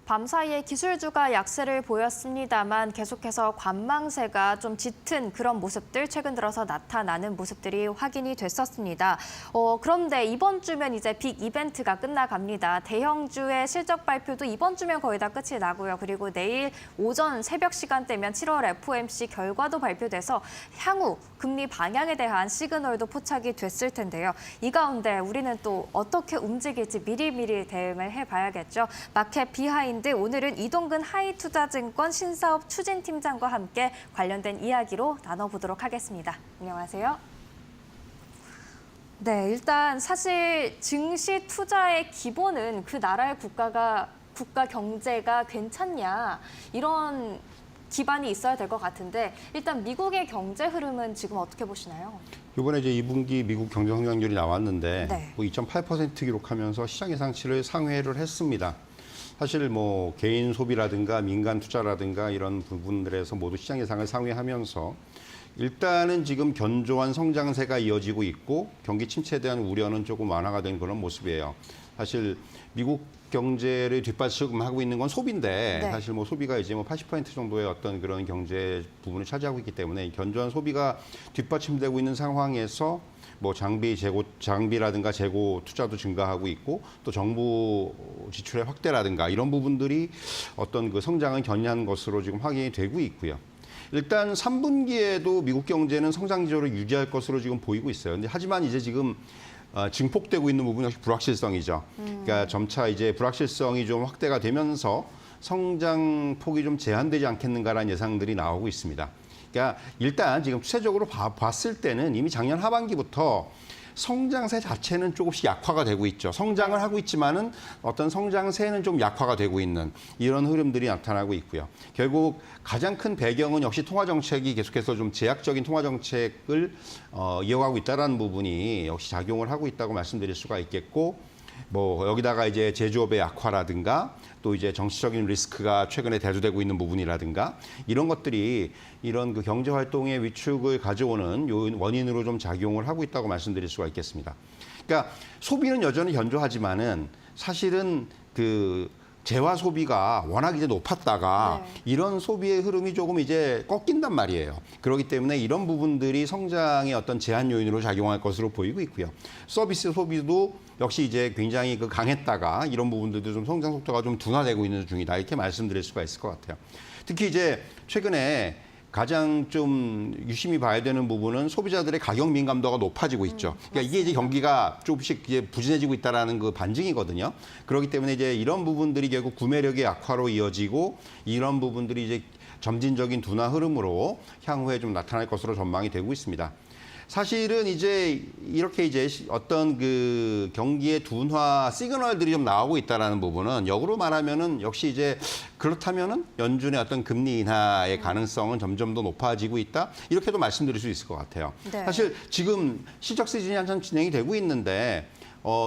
밤사이에 기술주가 약세를 보였습니다만 계속해서 관망세가 좀 짙은 그런 모습들 최근 들어서 나타나는 모습들이 확인이 됐었습니다. 그런데 이번 주면 이제 빅 이벤트가 끝나갑니다. 대형주의 실적 발표도 이번 주면 거의 다 끝이 나고요. 그리고 내일 오전 새벽 시간대면 7월 FOMC 결과도 발표돼서 향후 금리 방향에 대한 시그널도 포착이 됐을 텐데요. 이 가운데 우리는 또 어떻게 움직일지 미리미리 대응을 해봐야겠죠. 마켓 비하인드 오늘은 이동근 하이투자증권 신사업 추진팀장과 함께 관련된 이야기로 나눠보도록 하겠습니다. 안녕하세요. 네, 일단 사실 증시 투자의 기본은 그 나라의 국가 경제가 괜찮냐 이런 기반이 있어야 될 것 같은데 일단 미국의 경제 흐름은 지금 어떻게 보시나요? 이번에 이제 2분기 미국 경제 성장률이 나왔는데 네. 2.8% 기록하면서 시장 예상치를 상회를 했습니다. 사실 뭐 개인 소비라든가 민간 투자라든가 이런 부분들에서 모두 시장 예상을 상회하면서 일단은 지금 견조한 성장세가 이어지고 있고 경기 침체에 대한 우려는 조금 완화가 된 그런 모습이에요. 사실 미국 경제를 뒷받침하고 있는 건 소비인데 네. 사실 뭐 소비가 이제 뭐 80% 정도의 어떤 그런 경제 부분을 차지하고 있기 때문에 견조한 소비가 뒷받침되고 있는 상황에서 뭐 장비라든가 재고 투자도 증가하고 있고 또 정부 지출의 확대라든가 이런 부분들이 어떤 그 성장을 견인한 것으로 지금 확인이 되고 있고요. 일단 3분기에도 미국 경제는 성장 기조를 유지할 것으로 지금 보이고 있어요. 근데 하지만 이제 지금 증폭되고 있는 부분이 역시 불확실성이죠. 그러니까 점차 이제 불확실성이 좀 확대가 되면서 성장 폭이 좀 제한되지 않겠는가라는 예상들이 나오고 있습니다. 그러니까 일단 지금 추세적으로 봤을 때는 이미 작년 하반기부터 성장세 자체는 조금씩 약화가 되고 있죠. 성장을 하고 있지만은 어떤 성장세는 좀 약화가 되고 있는 이런 흐름들이 나타나고 있고요. 결국 가장 큰 배경은 역시 통화정책이 계속해서 좀 제약적인 통화정책을 이어가고 있다는 부분이 역시 작용을 하고 있다고 말씀드릴 수가 있겠고 뭐 여기다가 이제 제조업의 약화라든가 또 이제 정치적인 리스크가 최근에 대두되고 있는 부분이라든가 이런 것들이 이런 그 경제 활동의 위축을 가져오는 원인으로 좀 작용을 하고 있다고 말씀드릴 수가 있겠습니다. 그러니까 소비는 여전히 견조하지만은 사실은 그 재화 소비가 워낙 이제 높았다가 네. 이런 소비의 흐름이 조금 이제 꺾인단 말이에요. 그렇기 때문에 이런 부분들이 성장의 어떤 제한 요인으로 작용할 것으로 보이고 있고요. 서비스 소비도 역시 이제 굉장히 그 강했다가 이런 부분들도 좀 성장 속도가 좀 둔화되고 있는 중이다. 이렇게 말씀드릴 수가 있을 것 같아요. 특히 이제 최근에 가장 좀 유심히 봐야 되는 부분은 소비자들의 가격 민감도가 높아지고 있죠. 그러니까 이게 이제 경기가 조금씩 이제 부진해지고 있다라는 그 반증이거든요. 그렇기 때문에 이제 이런 부분들이 결국 구매력의 약화로 이어지고 이런 부분들이 이제 점진적인 둔화 흐름으로 향후에 좀 나타날 것으로 전망이 되고 있습니다. 사실은 이제 이렇게 이제 어떤 그 경기의 둔화 시그널들이 좀 나오고 있다라는 부분은 역으로 말하면은 역시 이제 그렇다면은 연준의 어떤 금리 인하의 가능성은 점점 더 높아지고 있다 이렇게도 말씀드릴 수 있을 것 같아요. 네. 사실 지금 실적 시즌이 한참 진행이 되고 있는데.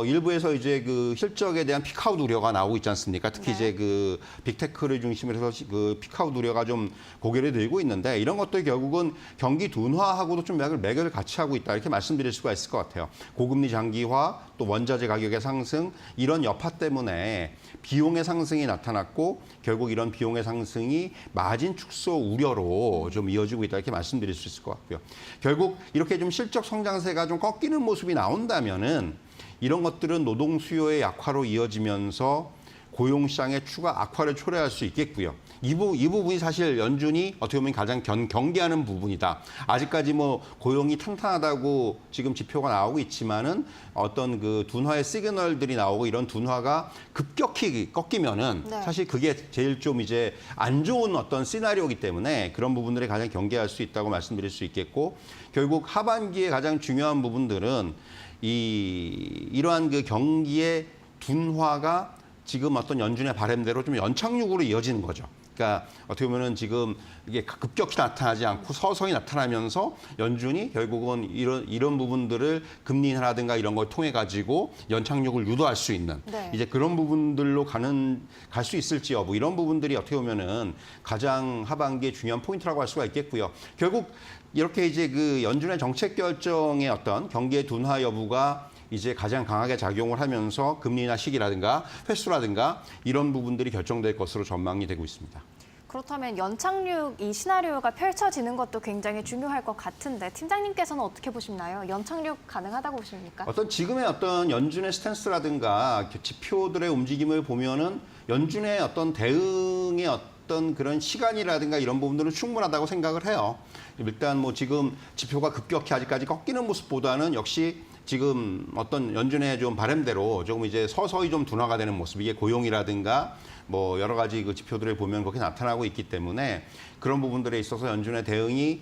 일부에서 이제 그 실적에 대한 피크아웃 우려가 나오고 있지 않습니까? 특히 네. 이제 그 빅테크를 중심으로 해서 그 피크아웃 우려가 좀 고개를 들고 있는데 이런 것도 결국은 경기 둔화하고도 좀 매결을 같이 하고 있다 이렇게 말씀드릴 수가 있을 것 같아요. 고금리 장기화 또 원자재 가격의 상승 이런 여파 때문에 비용의 상승이 나타났고 결국 이런 비용의 상승이 마진 축소 우려로 좀 이어지고 있다 이렇게 말씀드릴 수 있을 것 같고요. 결국 이렇게 좀 실적 성장세가 좀 꺾이는 모습이 나온다면은 이런 것들은 노동 수요의 약화로 이어지면서 고용시장의 추가 악화를 초래할 수 있겠고요. 이 부분이 사실 연준이 어떻게 보면 가장 경계하는 부분이다. 아직까지 뭐 고용이 탄탄하다고 지금 지표가 나오고 있지만은 어떤 그 둔화의 시그널들이 나오고 이런 둔화가 급격히 꺾이면은 네. 사실 그게 제일 좀 이제 안 좋은 어떤 시나리오이기 때문에 그런 부분들이 가장 경계할 수 있다고 말씀드릴 수 있겠고 결국 하반기에 가장 중요한 부분들은 이러한 그 경기의 둔화가 지금 어떤 연준의 바람대로 좀 연착륙으로 이어지는 거죠. 그러니까 어떻게 보면은 지금 이게 급격히 나타나지 않고 서서히 나타나면서 연준이 결국은 이런 부분들을 금리 인하라든가 이런 걸 통해 가지고 연착륙을 유도할 수 있는 네. 이제 그런 부분들로 갈 수 있을지 여부 이런 부분들이 어떻게 보면은 가장 하반기의 중요한 포인트라고 할 수가 있겠고요. 결국 이렇게 이제 그 연준의 정책 결정의 어떤 경기의 둔화 여부가 이제 가장 강하게 작용을 하면서 금리 인하 시기라든가 횟수라든가 이런 부분들이 결정될 것으로 전망이 되고 있습니다. 그렇다면 연착륙 이 시나리오가 펼쳐지는 것도 굉장히 중요할 것 같은데 팀장님께서는 어떻게 보시나요? 연착륙 가능하다고 보십니까? 지금의 어떤 연준의 스탠스라든가 지표들의 움직임을 보면은 연준의 어떤 대응의 어떤 그런 시간이라든가 이런 부분들은 충분하다고 생각을 해요. 일단 뭐 지금 지표가 급격히 아직까지 꺾이는 모습보다는 역시 지금 어떤 연준의 좀 바람대로 조금 이제 서서히 좀 둔화가 되는 모습, 이게 고용이라든가 뭐 여러 가지 그 지표들을 보면 그렇게 나타나고 있기 때문에 그런 부분들에 있어서 연준의 대응이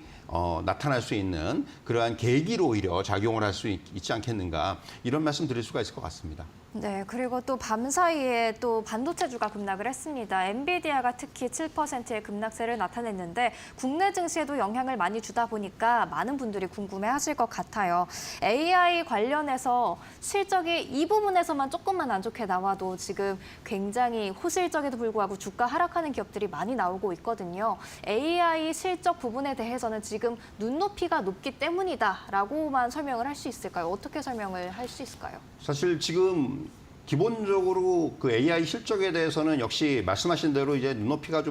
나타날 수 있는 그러한 계기로 오히려 작용을 할 수 있지 않겠는가 이런 말씀 드릴 수가 있을 것 같습니다. 네, 그리고 또 밤사이에 또 반도체주가 급락을 했습니다. 엔비디아가 특히 7%의 급락세를 나타냈는데 국내 증시에도 영향을 많이 주다 보니까 많은 분들이 궁금해하실 것 같아요. AI 관련해서 실적이 이 부분에서만 조금만 안 좋게 나와도 지금 굉장히 호실적에도 불구하고 주가 하락하는 기업들이 많이 나오고 있거든요. AI 실적 부분에 대해서는 지금 눈높이가 높기 때문이다라고만 설명을 할 수 있을까요? 어떻게 설명을 할 수 있을까요? 사실 지금 기본적으로 그 AI 실적에 대해서는 역시 말씀하신 대로 이제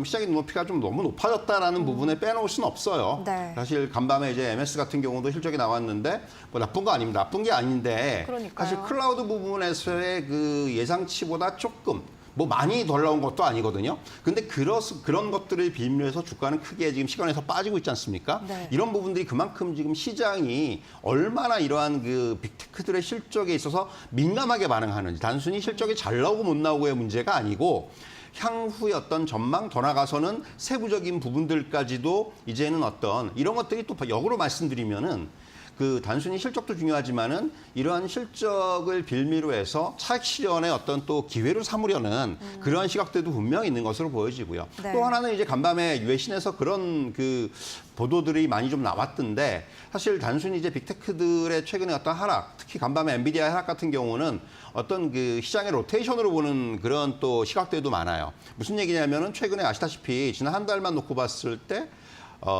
시장의 눈높이가 좀 너무 높아졌다라는 부분에 빼놓을 수는 없어요. 네. 사실 간밤에 이제 MS 같은 경우도 실적이 나왔는데 뭐 나쁜 거 아닙니다. 나쁜 게 아닌데 그러니까요. 사실 클라우드 부분에서의 그 예상치보다 조금 뭐 많이 덜 나온 것도 아니거든요. 근데 그런 것들을 빌미해서 주가는 크게 지금 시간에서 빠지고 있지 않습니까? 네. 이런 부분들이 그만큼 지금 시장이 얼마나 이러한 그 빅테크들의 실적에 있어서 민감하게 반응하는지, 단순히 실적이 잘 나오고 못 나오고의 문제가 아니고 향후의 어떤 전망 더 나가서는 세부적인 부분들까지도 이제는 어떤 이런 것들이 또 역으로 말씀드리면은 그 단순히 실적도 중요하지만은 이러한 실적을 빌미로 해서 차익 실현의 어떤 또 기회로 삼으려는 그러한 시각들도 분명히 있는 것으로 보여지고요. 네. 또 하나는 이제 간밤에 외신에서 그런 그 보도들이 많이 좀 나왔던데 사실 단순히 이제 빅테크들의 최근의 어떤 하락, 특히 간밤에 엔비디아의 하락 같은 경우는 어떤 그 시장의 로테이션으로 보는 그런 또 시각들도 많아요. 무슨 얘기냐면은 최근에 아시다시피 지난 한 달만 놓고 봤을 때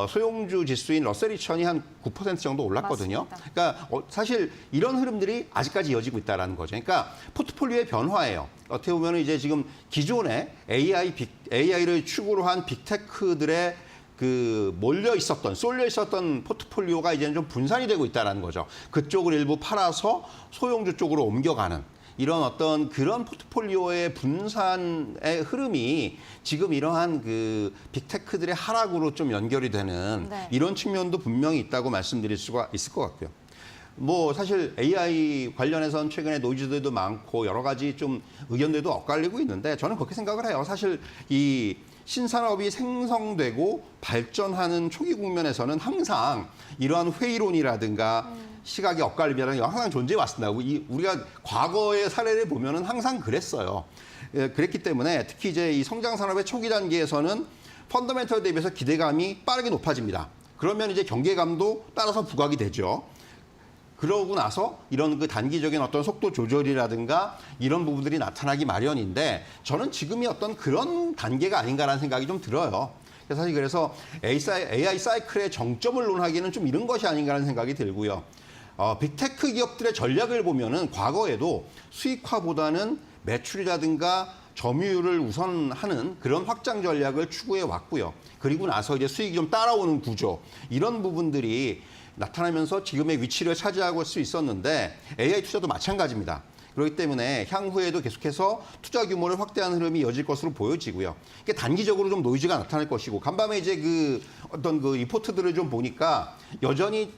소형주 지수인 러셀 2000이 한 9% 정도 올랐거든요. 맞습니다. 그러니까 사실 이런 흐름들이 아직까지 이어지고 있다는 거죠. 그러니까 포트폴리오의 변화예요. 어떻게 보면 이제 지금 기존에 AI를 축으로 한 빅테크들의 그 쏠려 있었던 포트폴리오가 이제는 좀 분산이 되고 있다는 거죠. 그쪽을 일부 팔아서 소형주 쪽으로 옮겨가는 이런 어떤 그런 포트폴리오의 분산의 흐름이 지금 이러한 그 빅테크들의 하락으로 좀 연결이 되는 네. 이런 측면도 분명히 있다고 말씀드릴 수가 있을 것 같고요. 뭐 사실 AI 관련해서는 최근에 노이즈들도 많고 여러 가지 좀 의견들도 엇갈리고 있는데 저는 그렇게 생각을 해요. 사실 이 신산업이 생성되고 발전하는 초기 국면에서는 항상 이러한 회의론이라든가 시각의 엇갈림이라는 게 항상 존재해 왔습니다. 우리가 과거의 사례를 보면은 항상 그랬어요. 그랬기 때문에 특히 이제 이 성장 산업의 초기 단계에서는 펀더멘털 대비해서 기대감이 빠르게 높아집니다. 그러면 이제 경계감도 따라서 부각이 되죠. 그러고 나서 이런 그 단기적인 어떤 속도 조절이라든가 이런 부분들이 나타나기 마련인데 저는 지금이 어떤 그런 단계가 아닌가라는 생각이 좀 들어요. 사실 그래서 AI 사이클의 정점을 논하기는 좀 이런 것이 아닌가라는 생각이 들고요. 빅테크 기업들의 전략을 보면은 과거에도 수익화보다는 매출이라든가 점유율을 우선하는 그런 확장 전략을 추구해 왔고요. 그리고 나서 이제 수익이 좀 따라오는 구조 이런 부분들이 나타나면서 지금의 위치를 차지하고 올 수 있었는데 AI 투자도 마찬가지입니다. 그렇기 때문에 향후에도 계속해서 투자 규모를 확대하는 흐름이 이어질 것으로 보여지고요. 이게 단기적으로 좀 노이즈가 나타날 것이고 간밤에 이제 그 어떤 그 리포트들을 좀 보니까 여전히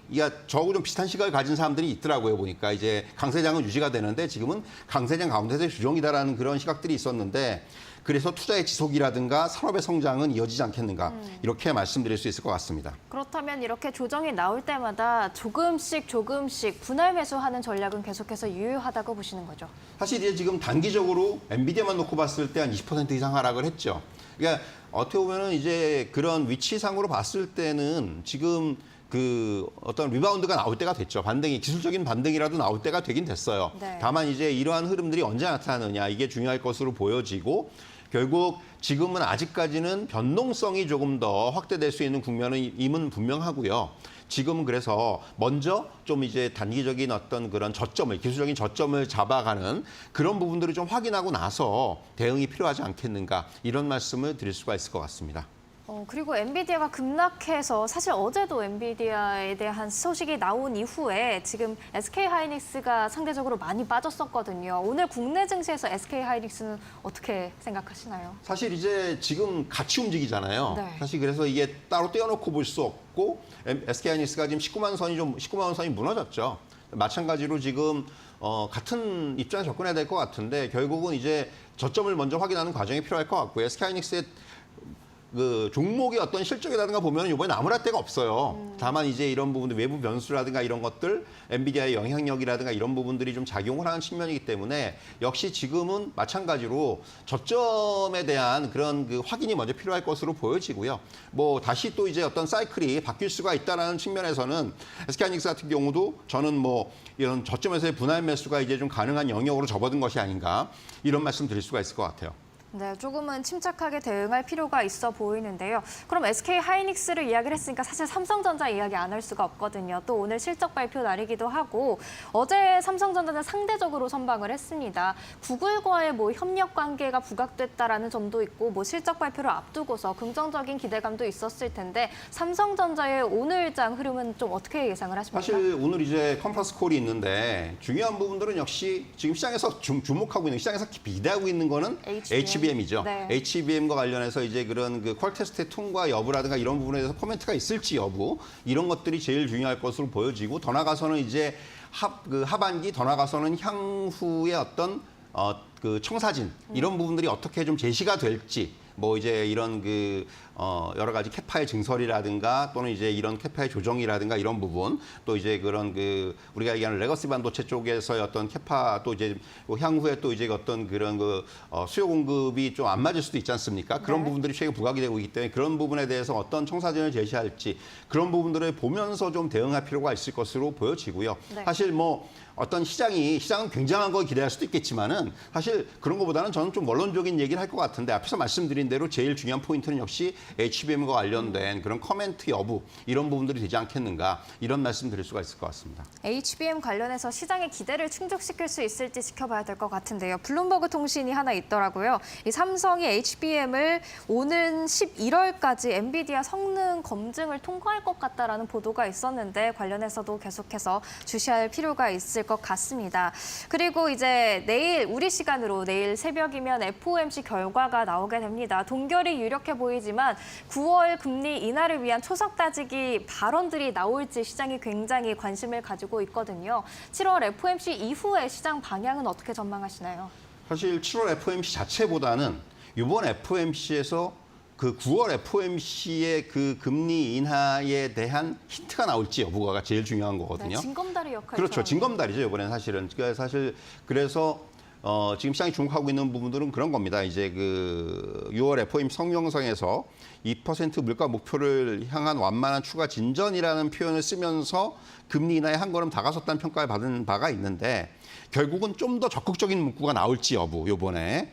저하고 좀 비슷한 시각을 가진 사람들이 있더라고요. 보니까 이제 강세장은 유지가 되는데 지금은 강세장 가운데서 조정이다라는 그런 시각들이 있었는데 그래서 투자의 지속이라든가 산업의 성장은 이어지지 않겠는가 이렇게 말씀드릴 수 있을 것 같습니다. 그렇다면 이렇게 조정이 나올 때마다 조금씩 분할 매수하는 전략은 계속해서 유효하다고 보시는 거죠? 사실 이제 지금 단기적으로 엔비디아만 놓고 봤을 때 한 20% 이상 하락을 했죠. 그러니까 어떻게 보면은 이제 그런 위치상으로 봤을 때는 지금 그 어떤 리바운드가 나올 때가 됐죠. 기술적인 반등이라도 나올 때가 되긴 됐어요. 네. 다만 이제 이러한 흐름들이 언제 나타나느냐 이게 중요할 것으로 보여지고 결국 지금은 아직까지는 변동성이 조금 더 확대될 수 있는 국면임은 분명하고요. 지금은 그래서 먼저 좀 이제 단기적인 어떤 그런 기술적인 저점을 잡아가는 그런 부분들을 좀 확인하고 나서 대응이 필요하지 않겠는가 이런 말씀을 드릴 수가 있을 것 같습니다. 그리고 엔비디아가 급락해서 사실 어제도 엔비디아에 대한 소식이 나온 이후에 지금 SK하이닉스가 상대적으로 많이 빠졌었거든요. 오늘 국내 증시에서 SK하이닉스는 어떻게 생각하시나요? 사실 이제 지금 같이 움직이잖아요. 네. 사실 그래서 이게 따로 떼어놓고 볼 수 없고 SK하이닉스가 지금 19만 원 선이 무너졌죠. 마찬가지로 지금 같은 입장에 접근해야 될 것 같은데 결국은 이제 저점을 먼저 확인하는 과정이 필요할 것 같고요. SK하이닉스의 그 종목의 어떤 실적이라든가 보면 이번에 나무랄 데가 없어요. 다만 이제 이런 부분들 외부 변수라든가 이런 것들, 엔비디아의 영향력이라든가 이런 부분들이 좀 작용을 하는 측면이기 때문에 역시 지금은 마찬가지로 저점에 대한 그런 그 확인이 먼저 필요할 것으로 보여지고요. 뭐 다시 또 이제 어떤 사이클이 바뀔 수가 있다라는 측면에서는 SK하이닉스 같은 경우도 저는 뭐 이런 저점에서의 분할 매수가 이제 좀 가능한 영역으로 접어든 것이 아닌가 이런 말씀 드릴 수가 있을 것 같아요. 네, 조금은 침착하게 대응할 필요가 있어 보이는데요. 그럼 SK하이닉스를 이야기를 했으니까 사실 삼성전자 이야기 안 할 수가 없거든요. 또 오늘 실적 발표 날이기도 하고 어제 삼성전자는 상대적으로 선방을 했습니다. 구글과의 뭐 협력 관계가 부각됐다라는 점도 있고 뭐 실적 발표를 앞두고서 긍정적인 기대감도 있었을 텐데 삼성전자의 오늘장 흐름은 좀 어떻게 예상을 하십니까? 사실 오늘 이제 컨퍼런스 콜이 있는데 중요한 부분들은 역시 지금 시장에서 주목하고 있는 시장에서 기대하고 있는 거는 HBM이죠. 네. HBM과 관련해서 이제 그런 그 퀄 테스트의 통과 여부라든가 이런 부분에 대해서 코멘트가 있을지 여부 이런 것들이 제일 중요할 것으로 보여지고 더 나가서는 이제 하반기 더 나가서는 향후의 어떤 그 청사진 이런 부분들이 어떻게 좀 제시가 될지 뭐 이제 이런 여러 가지 캐파의 증설이라든가 또는 이제 이런 캐파의 조정이라든가 이런 부분 또 이제 그런 그 우리가 얘기하는 레거시 반도체 쪽에서의 어떤 캐파 또 이제 향후에 또 이제 어떤 그런 그 수요 공급이 좀 안 맞을 수도 있지 않습니까? 그런 네. 부분들이 최근 부각이 되고 있기 때문에 그런 부분에 대해서 어떤 청사진을 제시할지 그런 부분들을 보면서 좀 대응할 필요가 있을 것으로 보여지고요. 네. 사실 뭐 어떤 시장은 굉장한 걸 기대할 수도 있겠지만은 사실 그런 것보다는 저는 좀 원론적인 얘기를 할 것 같은데 앞에서 말씀드린 대로 제일 중요한 포인트는 역시 HBM과 관련된 그런 커멘트 여부 이런 부분들이 되지 않겠는가 이런 말씀 드릴 수가 있을 것 같습니다. HBM 관련해서 시장의 기대를 충족시킬 수 있을지 지켜봐야 될 것 같은데요. 블룸버그 통신이 하나 있더라고요. 이 삼성이 HBM을 오는 11월까지 엔비디아 성능 검증을 통과할 것 같다라는 보도가 있었는데 관련해서도 계속해서 주시할 필요가 있을 것 같습니다. 그리고 이제 내일 우리 시간으로 내일 새벽이면 FOMC 결과가 나오게 됩니다. 동결이 유력해 보이지만 9월 금리 인하를 위한 초석 다지기 발언들이 나올지 시장이 굉장히 관심을 가지고 있거든요. 7월 FOMC 이후의 시장 방향은 어떻게 전망하시나요? 사실 7월 FOMC 자체보다는 이번 FOMC에서 그 9월 FOMC의 그 금리 인하에 대한 힌트가 나올지 여부가 제일 중요한 거거든요. 네, 징검다리 역할을 그렇죠. 징검다리죠, 이번엔 사실은. 그래서 지금 시장이 주목하고 있는 부분들은 그런 겁니다. 이제 그 6월 FOMC 성명서에서 2% 물가 목표를 향한 완만한 추가 진전이라는 표현을 쓰면서 금리 인하에 한 걸음 다가섰다는 평가를 받은 바가 있는데 결국은 좀 더 적극적인 문구가 나올지 여부 이번에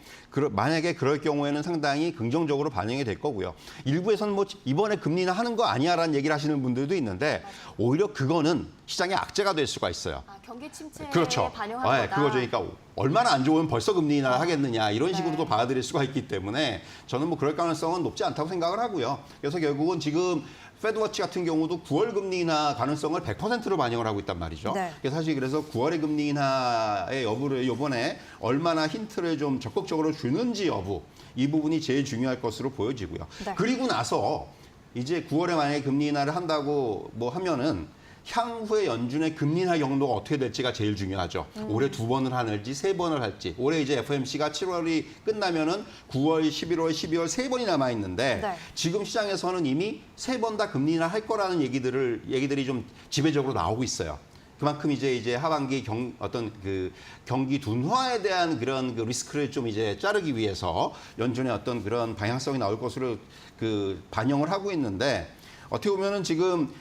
만약에 그럴 경우에는 상당히 긍정적으로 반영이 될 거고요. 일부에서는 뭐 이번에 금리 인하 하는 거 아니야라는 얘기를 하시는 분들도 있는데 오히려 그거는 시장의 악재가 될 수가 있어요. 경기 침체에 그렇죠. 반영하는 네, 거다. 그거죠. 그러니까 얼마나 안 좋으면 벌써 금리 인하를 하겠느냐 이런 식으로도 받아들일 수가 있기 때문에 저는 뭐 그럴 가능성은 높지 않다고 생각을 하고요. 그래서 결국은 지금 페드워치 같은 경우도 9월 금리 인하 가능성을 100%로 반영을 하고 있단 말이죠. 네. 사실 그래서 9월의 금리 인하의 여부를 이번에 얼마나 힌트를 좀 적극적으로 주는지 여부 이 부분이 제일 중요할 것으로 보여지고요. 네. 그리고 나서 이제 9월에 만약에 금리 인하를 한다고 뭐 하면은 향후에 연준의 금리 인하 경로가 어떻게 될지가 제일 중요하죠. 올해 2번을 하는지 3번을 할지. 올해 이제 FOMC가 7월이 끝나면은 9월, 11월, 12월 3번이 남아 있는데 네. 지금 시장에서는 이미 3번 다 금리 인하 할 거라는 얘기들이 좀 지배적으로 나오고 있어요. 그만큼 이제 하반기 어떤 그 경기 둔화에 대한 그런 그 리스크를 좀 이제 자르기 위해서 연준의 어떤 그런 방향성이 나올 것으로 그 반영을 하고 있는데 어떻게 보면은 지금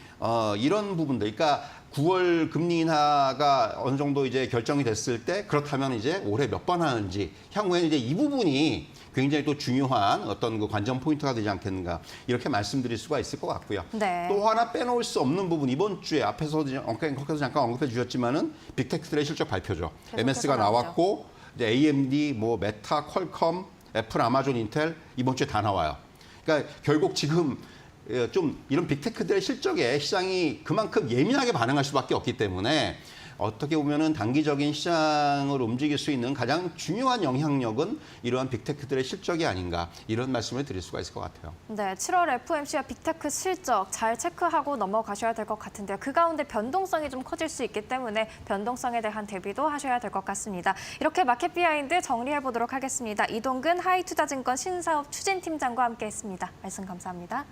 이런 부분들, 그러니까 9월 금리 인하가 어느 정도 이제 결정이 됐을 때 그렇다면 이제 올해 몇 번 하는지 향후에는 이제 이 부분이 굉장히 또 중요한 어떤 그 관전 포인트가 되지 않겠는가 이렇게 말씀드릴 수가 있을 것 같고요. 네. 또 하나 빼놓을 수 없는 부분 이번 주에 앞에서 잠깐 언급해 주셨지만은 빅테크들의 실적 발표죠. MS가 나왔고 이제 AMD, 뭐 메타, 퀄컴, 애플, 아마존, 인텔 이번 주에 다 나와요. 그러니까 결국 지금 좀 이런 빅테크들의 실적에 시장이 그만큼 예민하게 반응할 수밖에 없기 때문에 어떻게 보면은 단기적인 시장을 움직일 수 있는 가장 중요한 영향력은 이러한 빅테크들의 실적이 아닌가 이런 말씀을 드릴 수가 있을 것 같아요. 네, 7월 FOMC와 빅테크 실적 잘 체크하고 넘어가셔야 될 것 같은데요. 그 가운데 변동성이 좀 커질 수 있기 때문에 변동성에 대한 대비도 하셔야 될 것 같습니다. 이렇게 마켓 비하인드 정리해 보도록 하겠습니다. 이동근 하이투자증권 신사업 추진팀장과 함께했습니다. 말씀 감사합니다.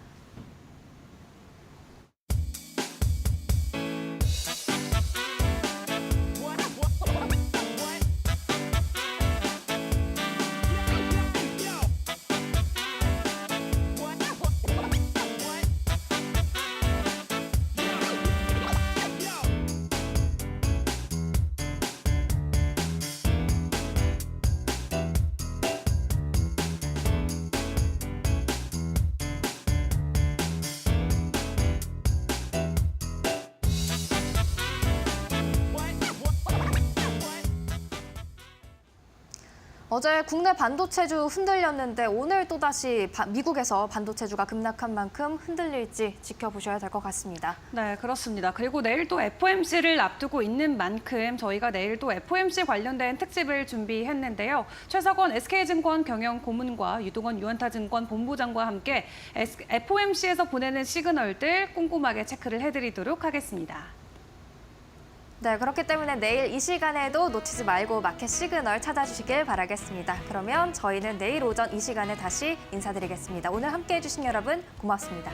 어제 국내 반도체주 흔들렸는데 오늘 또다시 미국에서 반도체주가 급락한 만큼 흔들릴지 지켜보셔야 될 것 같습니다. 네, 그렇습니다. 그리고 내일 또 FOMC를 앞두고 있는 만큼 저희가 내일 또 FOMC 관련된 특집을 준비했는데요. 최석원 SK증권 경영고문과 유동원 유한타증권 본부장과 함께 FOMC에서 보내는 시그널들 꼼꼼하게 체크를 해드리도록 하겠습니다. 네, 그렇기 때문에 내일 이 시간에도 놓치지 말고 마켓 시그널 찾아주시길 바라겠습니다. 그러면 저희는 내일 오전 이 시간에 다시 인사드리겠습니다. 오늘 함께해 주신 여러분 고맙습니다.